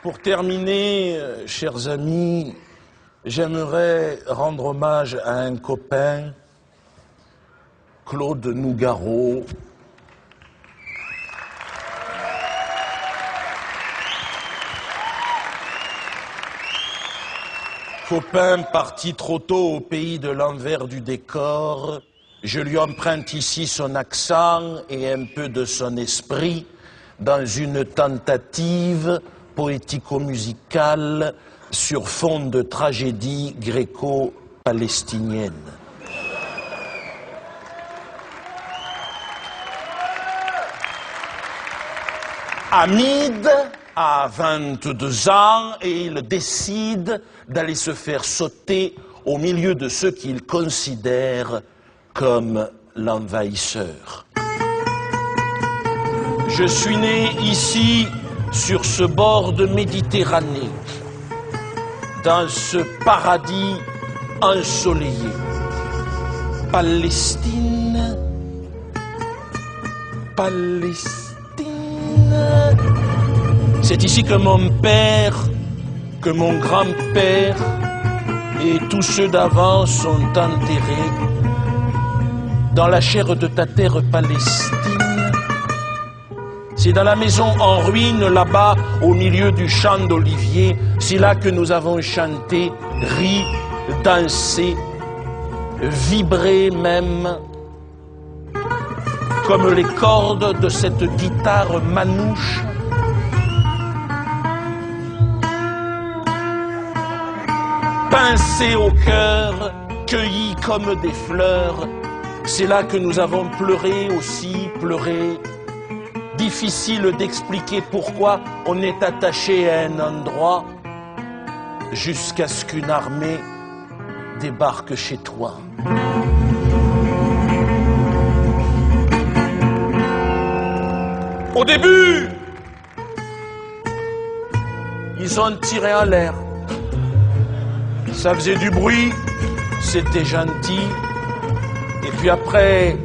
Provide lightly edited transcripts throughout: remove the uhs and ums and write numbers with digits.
Pour terminer, chers amis, j'aimerais rendre hommage à un copain, Claude Nougaro. Copain parti trop tôt au pays de l'envers du décor, je lui emprunte ici son accent et un peu de son esprit dans une tentative poético-musicale sur fond de tragédie gréco-palestinienne. Hamid a 22 ans et il décide d'aller se faire sauter au milieu de ceux qu'il considère comme l'envahisseur. Je suis né ici, sur ce bord de Méditerranée, dans ce paradis ensoleillé. Palestine, Palestine. C'est ici que mon père, que mon grand-père et tous ceux d'avant sont enterrés dans la chair de ta terre Palestine. C'est dans la maison en ruine, là-bas, au milieu du champ d'olivier, c'est là que nous avons chanté, ri, dansé, vibré même, comme les cordes de cette guitare manouche. Pincé au cœur, cueilli comme des fleurs, c'est là que nous avons pleuré aussi, pleuré. Difficile d'expliquer pourquoi on est attaché à un endroit jusqu'à ce qu'une armée débarque chez toi. Au début, ils ont tiré en l'air. Ça faisait du bruit, c'était gentil. Et puis après,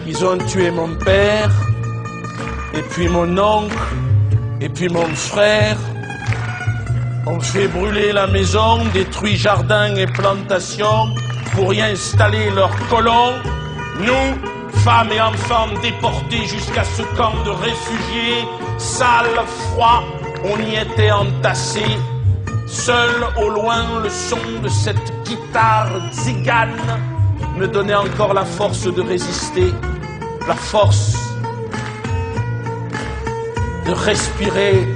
ils ont tué mon père, et puis mon oncle, et puis mon frère. On fait brûler la maison, détruit jardins et plantations pour y installer leurs colons. Nous, femmes et enfants déportés jusqu'à ce camp de réfugiés, sale, froid, on y était entassés. Seul au loin, le son de cette guitare tzigane me donnait encore la force de résister, la force de respirer.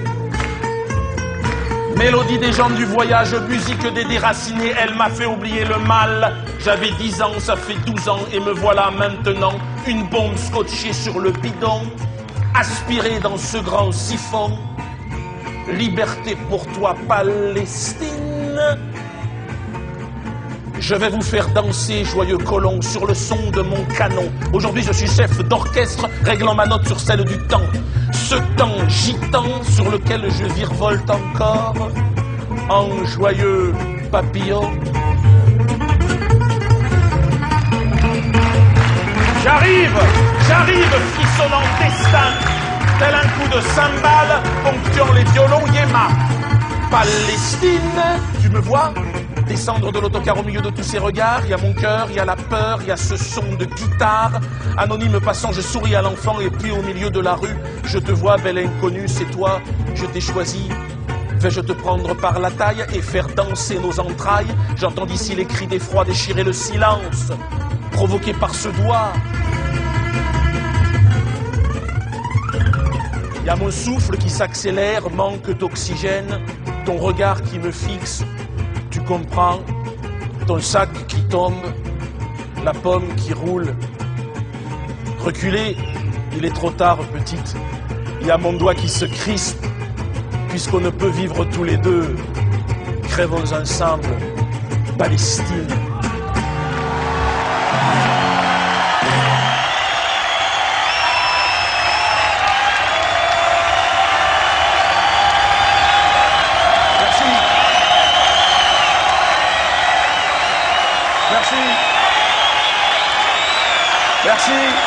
Mélodie des gens du voyage, musique des déracinés, elle m'a fait oublier le mal. J'avais 10 ans, ça fait 12 ans, et me voilà maintenant, une bombe scotchée sur le bidon, aspirée dans ce grand siphon. Liberté pour toi, Palestine. Je vais vous faire danser, joyeux colons, sur le son de mon canon. Aujourd'hui, je suis chef d'orchestre, réglant ma note sur celle du temps. Ce temps gitan sur lequel je virevolte encore, en joyeux papillon. J'arrive, frissonnant destin, tel un coup de cymbale, ponctuant les violons Yéma. Palestine, tu me vois descendre de l'autocar au milieu de tous ces regards, il y a mon cœur, il y a la peur, il y a ce son de guitare. Anonyme passant, je souris à l'enfant et puis au milieu de la rue, je te vois, belle inconnue, c'est toi, je t'ai choisi. Vais-je te prendre par la taille et faire danser nos entrailles? J'entends d'ici les cris d'effroi déchirer le silence, provoqués par ce doigt. Il y a mon souffle qui s'accélère, manque d'oxygène, ton regard qui me fixe. Tu comprends, ton sac qui tombe, la pomme qui roule. Reculez, il est trop tard, petite. Il y a mon doigt qui se crispe, puisqu'on ne peut vivre tous les deux. Crèvons ensemble, Palestine. Merci.